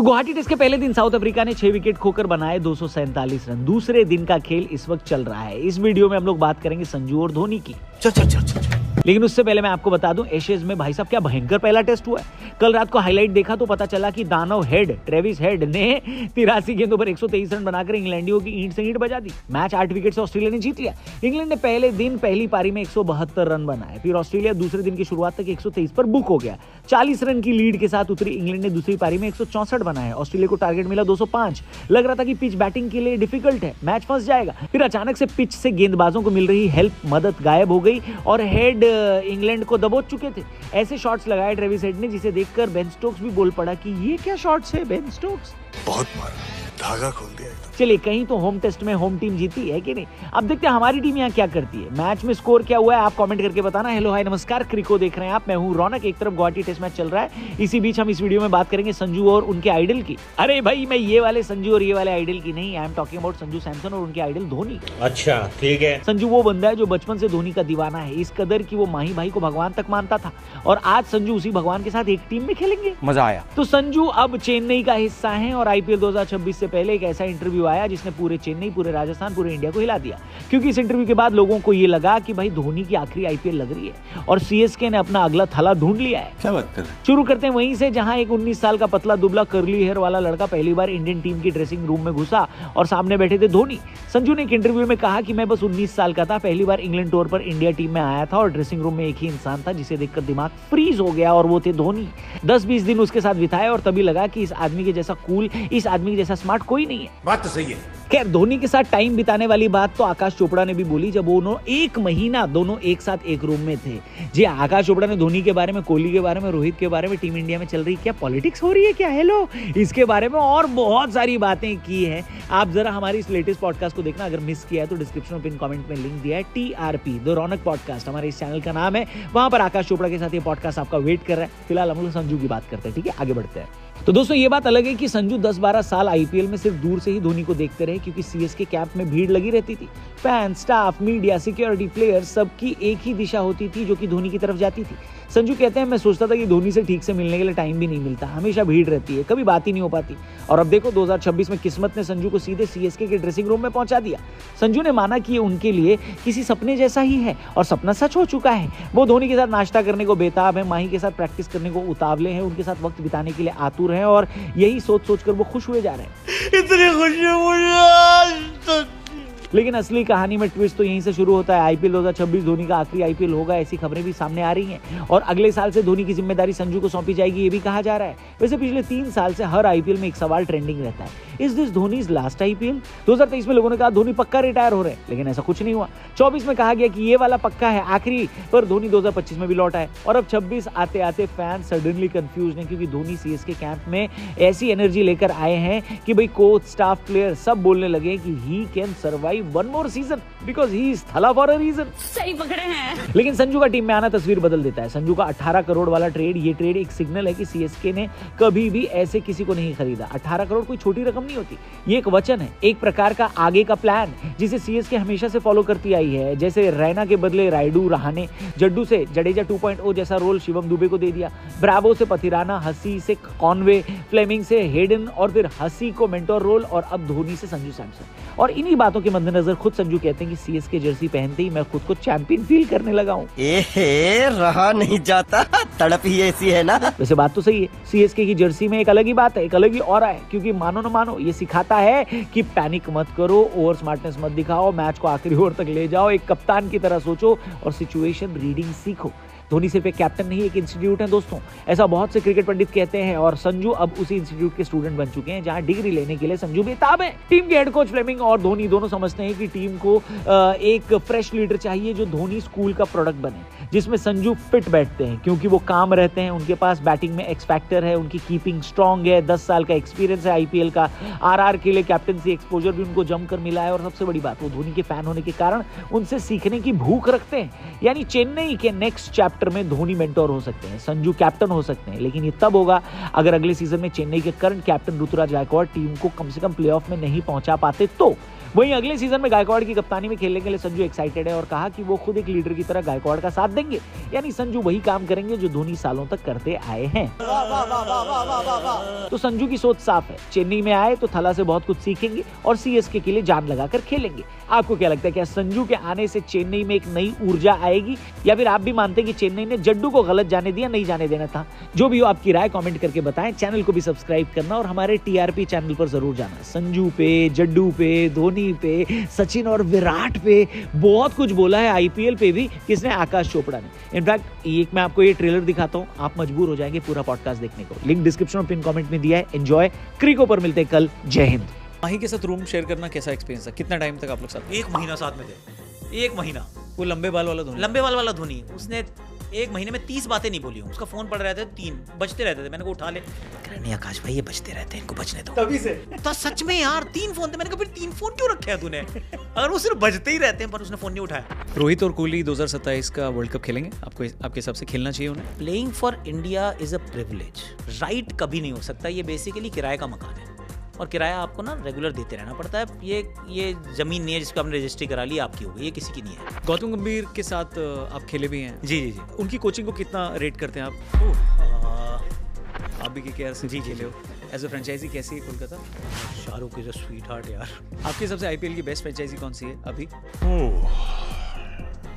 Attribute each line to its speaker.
Speaker 1: तो गुवाहाटी टेस्ट के पहले दिन साउथ अफ्रीका ने 6 विकेट खोकर बनाए 247 रन। दूसरे दिन का खेल इस वक्त चल रहा है। इस वीडियो में हम लोग बात करेंगे संजू और धोनी की। चल। लेकिन उससे पहले मैं आपको बता दूं, एशेज में भाई साहब क्या भयंकर पहला टेस्ट हुआ है। कल रात को हाईलाइट देखा तो पता चला कि दानव हेड ट्रेविस हेड ने 83 गेंदों पर 123 रन बनाकर इंग्लैंडियों की ईंट से ईंट बजा दी। मैच 8 विकेट से ऑस्ट्रेलिया ने जीत लिया। इंग्लैंड ने पहले दिन पहली पारी में 172 रन बनाए। फिर ऑस्ट्रेलिया दूसरे दिन की शुरुआत तक 123 पर बुक हो गया। 40 रन की लीड के साथ उतरी इंग्लैंड ने दूसरी पारी में 164 बनाए। ऑस्ट्रेलिया को टारगेट मिला 205। लग रहा था कि पिच बैटिंग के लिए डिफिकल्ट है, मैच फंस जाएगा। फिर अचानक से पिच से गेंदबाजों को मिल रही हेल्प मदद गायब हो गई और हेड इंग्लैंड को दबोच चुके थे। ऐसे शॉट्स लगाए ट्रेविस हेड ने जिसे देखकर बेन स्टोक्स भी बोल पड़ा कि ये क्या शॉट्स है बेन स्टोक्स।
Speaker 2: बहुत मारा, धागा खोल दिया।
Speaker 1: चलिए, कहीं तो होम टेस्ट में होम टीम जीती है कि नहीं। अब देखते हैं हमारी टीम यहाँ क्या करती है। मैच में स्कोर क्या हुआ है आप कमेंट करके बताना। हेलो हाय नमस्कार, क्रिको देख रहे हैं आप, मैं हूँ रौनक। एक तरफ गुवाहाटी टेस्ट मैच चल रहा है, इसी बीच हम इस वीडियो में बात करेंगे संजू और उनके आइडल की। अरे भाई, मैं ये वाले संजू और ये वाले आइडल की नहीं, I am talking about Sanju Samson और उनके आइडल धोनी।
Speaker 3: अच्छा ठीक है।
Speaker 1: संजू वो बंदा है जो बचपन से धोनी का दीवाना है, इस कदर कि वो माही भाई को भगवान तक मानता था और आज संजू उसी भगवान के साथ एक टीम में खेलेंगे।
Speaker 3: मजा आया।
Speaker 1: तो संजू अब चेन्नई का हिस्सा है और आईपीएल 2026 से पहले एक ऐसा इंटरव्यू आया जिसने पूरे चेन्नई, पूरे राजस्थान, पूरे इंडिया को हिला दिया। क्योंकि इस इंटरव्यू के बाद लोगों को ये लगा कि भाई धोनी की आखिरी आईपीएल लग रही है और सीएसके ने अपना अगला थला ढूंढ लिया है।
Speaker 3: क्या बात कर रहे हैं?
Speaker 1: शुरू करते हैं वहीं से जहां एक 19 साल का पतला दुबला कर्ली हेयर वाला लड़का पहली बार इंडियन टीम की ड्रेसिंग रूम में घुसा और सामने बैठे थे धोनी। संजू ने एक इंटरव्यू में कहा कि मैं बस 19 साल का था, पहली बार इंग्लैंड टूर पर इंडिया टीम में आया था और ड्रेसिंग रूम में एक ही इंसान था जिसे देखकर दिमाग फ्रीज हो गया और वो थे धोनी। 10-20 दिन उसके साथ बिताए और तभी लगा कि इस आदमी के जैसा कूल, इस आदमी के जैसा स्मार्ट कोई नहीं है।
Speaker 3: बात तो सही है।
Speaker 1: खैर, धोनी के साथ टाइम बिताने वाली बात तो आकाश चोपड़ा ने भी बोली जब वो 1 महीना दोनों एक साथ एक रूम में थे। जी, आकाश चोपड़ा ने धोनी के बारे में, कोहली के बारे में, रोहित के बारे में, टीम इंडिया में चल रही क्या पॉलिटिक्स हो रही है क्या, हेलो, इसके बारे में और बहुत सारी बातें की है। आप जरा हमारी इस लेटेस्ट पॉडकास्ट को देखना, अगर मिस किया है तो डिस्क्रिप्शन में पिन कमेंट में लिंक दिया है, TRP द रौनक पॉडकास्ट हमारे इस चैनल का नाम है। वहां पर आकाश चोपड़ा के साथ ये पॉडकास्ट आपका वेट कर रहा है। फिलहाल हम लोग संजू की बात करते हैं, ठीक है, आगे बढ़ते हैं। तो दोस्तों, ये बात अलग है कि संजू 10-12 साल आईपीएल में सिर्फ दूर से ही धोनी को देखते रहे क्योंकि सीएसके कैंप में भीड़ लगी रहती थी। Fan, staff, media, security, players, सबकी एक ही दिशा होती थी जो कि धोनी की तरफ जाती थी। संजू कहते हैं, मैं सोचता था कि धोनी से ठीक से मिलने के लिए टाइम भी नहीं मिलता, हमेशा भीड़ रहती है, कभी बात ही नहीं हो पाती। और अब देखो 2026 में किस्मत ने संजू को सीधे सीएसके के ड्रेसिंग रूम में पहुंचा दिया। संजू ने माना कि ये उनके लिए किसी सपने जैसा ही है और सपना सच हो चुका है। वो धोनी के साथ नाश्ता करने को बेताब है, माही के साथ प्रैक्टिस करने को उतावले हैं, उनके साथ वक्त बिताने के लिए आतुर हैं और यही सोच कर वो खुश हुए जा रहे हैं।
Speaker 3: इतनी खुशी मुझे।
Speaker 1: लेकिन असली कहानी में ट्विस्ट तो यहीं से शुरू होता है। आईपीएल 2026 धोनी का आखिरी आईपीएल होगा, ऐसी खबरें भी सामने आ रही हैं और अगले साल से धोनी की जिम्मेदारी संजू को सौंपी जाएगी, ये भी कहा जा रहा है। वैसे पिछले 3 साल से हर आईपीएल में एक सवाल ट्रेंडिंग रहता है, is this Dhoni's last IPL. 2023 में लोगों ने कहा धोनी पक्का रिटायर हो रहे हैं, लेकिन ऐसा कुछ नहीं हुआ। 24 में कहा गया कि ये वाला पक्का है आखिरी, पर धोनी 2025 में भी लौटा है। और अब 26 आते आते फैन सडनली कंफ्यूज हैं क्योंकि धोनी सीएसके कैंप में ऐसी एनर्जी लेकर आए हैं कि भाई कोच, स्टाफ, प्लेयर सब बोलने लगे कि he can survive 1 more season because he is थला फॉर अ रीजन।
Speaker 4: सही पकड़े हैं।
Speaker 1: लेकिन संजू का टीम में आना तस्वीर बदल देता है। संजू का 18 करोड़ वाला ट्रेड, ये ट्रेड एक सिग्नल है कि सीएसके ने कभी भी ऐसे किसी को नहीं खरीदा। 18 करोड़ कोई छोटी रकम नहीं होती, ये एक वचन है, एक प्रकार का आगे का प्लान जिसे सीएसके हमेशा से फॉलो करती आई है। जैसे रैना के बदले रायडू, रहाणे, जड्डू से जडेजा 2.0 जैसा रोल शिवम दुबे को दे दिया, ब्रावो से पथिराना, हसी से कॉनवे, फ्लेमिंग से हेडन और फिर हसी को मेंटोर रोल और अब धोनी से संजू सैमसन। और इन्हीं बातों के मद्देनजर खुद संजू कहते हैं कि सीएसके जर्सी पहनते ही मैं खुद को चैंपियन फील करने लगा हूँ।
Speaker 5: रहा नहीं जाता, तड़प ही ऐसी है ना।
Speaker 1: वैसे बात तो सही है, सीएसके की जर्सी में एक अलग ही बात है, एक अलग ही ऑरा है, क्योंकि मानो न मानो ये सिखाता है कि पैनिक मत करो, ओवर स्मार्टनेस मत दिखाओ, मैच को आखिरी ओवर तक ले जाओ, एक कप्तान की तरह सोचो और सिचुएशन रीडिंग सीखो। धोनी सिर्फ एक कैप्टन नहीं, एक इंस्टीट्यूट है दोस्तों, ऐसा बहुत से क्रिकेट पंडित कहते हैं और संजू अब उसी इंस्टीट्यूट के स्टूडेंट बन चुके हैं जहां डिग्री लेने के लिए संजू बेताब है। टीम के हेड कोच फ्लेमिंग और धोनी दोनों समझते हैं कि टीम को एक फ्रेश लीडर चाहिए जो धोनी स्कूल का प्रोडक्ट बने, जिसमें संजू फिट बैठते हैं क्योंकि वो काम रहते हैं, उनके पास बैटिंग में एक्स फैक्टर है, उनकी कीपिंग स्ट्रांग है, 10 साल का एक्सपीरियंस है आईपीएल का, आरआर के लिए कैप्टनसी एक्सपोजर भी उनको जमकर मिला है और सबसे बड़ी बात, वो धोनी के फैन होने के कारण उनसे सीखने की भूख रखते हैं। यानी चेन्नई के नेक्स्ट चैप्टर में धोनी मेंटोर हो सकते हैं, संजू कैप्टन हो सकते हैं, लेकिन ये तब होगा अगर अगले सीजन में चेन्नई के current captain Ruturaj Gaikwad team को कम से कम प्लेऑफ में नहीं पहुंचा पाते तो। वहीं अगले सीजन में गायकवाड़ की कप्तानी में खेलने के लिए संजू एक्साइटेड है और कहा कि वो खुद एक लीडर की तरह गायकवाड़ का साथ देंगे, यानी संजू वही काम करेंगे जो धोनी सालों तक करते आए हैं। तो संजू की सोच साफ है, चेन्नई में आए तो थला से बहुत कुछ सीखेंगे और सीएसके के लिए जान लगाकर खेलेंगे। आपको क्या लगता है, क्या संजू के आने से चेन्नई में एक नई ऊर्जा आएगी, या फिर आप भी मानते हैं कि चेन्नई ने जड्डू को गलत जाने दिया, नहीं जाने देना था? जो भी हो आपकी राय कमेंट करके बताएं। चैनल को भी सब्सक्राइब करना और हमारे टीआरपी चैनल पर जरूर जाना। संजू पे, जड्डू पे, धोनी पे, सचिन और विराट पे बहुत कुछ बोला है। आईपीएल पे भी किसने? आकाश चोपड़ा ने। इनफैक्ट एक मैं आपको ये ट्रेलर दिखाता हूं, आप मजबूर हो जाएंगे पूरा पॉडकास्ट देखने को। लिंक डिस्क्रिप्शन और पिन कमेंट में दिया है। एंजॉय। क्रिको पर मिलते हैं कल। जय हिंद।
Speaker 4: माही के साथ रूम शेयर करना कैसा एक्सपीरियंस था? कितना टाइम तक आप लोग साथ?
Speaker 6: 1 महीना साथ में थे, 1 महीना।
Speaker 4: वो लंबे बाल वाला धोनी?
Speaker 6: लंबे बाल वाला धोनी। उसने 1 महीने में 30 बातें नहीं बोली हूँ। उसका फोन पड़ रहे थे 3 बजते रहते थे। मैंने कहा उठा ले, कह रहे नहीं आकाश भाई ये बजते रहते हैं, इनको बजने दो।
Speaker 4: तभी से
Speaker 6: तो सच में यार 3 फोन थे। मैंने कहा फिर 3 फोन क्यों रखे हैं तूने? अगर वो सिर्फ बजते ही रहते हैं, पर उसने फोन नहीं उठाया।
Speaker 4: रोहित और कोहली 2027 का वर्ल्ड कप खेलेंगे? आपको आपके हिसाब से खेलना चाहिए उन्हें?
Speaker 6: Playing for India is a privilege, right कभी नहीं हो सकता। ये बेसिकली किराए का मकान है और किराया आपको ना रेगुलर देते रहना पड़ता है। ये जमीन नहीं है जिसको आपने रजिस्ट्री करा ली, आपकी हो गई, ये किसी की नहीं है।
Speaker 4: गौतम गंभीर के साथ आप खेले भी हैं?
Speaker 6: जी जी जी।
Speaker 4: उनकी कोचिंग को कितना रेट करते हैं आप? आप भी केकेआर से
Speaker 6: जी,
Speaker 4: खेले हो। एज अ फ्रेंचाइजी कैसी है Kolkata?
Speaker 6: Shahrukh is a sweet heart यार।
Speaker 4: आपके हिसाब से आईपीएल की बेस्ट फ्रेंचाइजी कौन सी है अभी?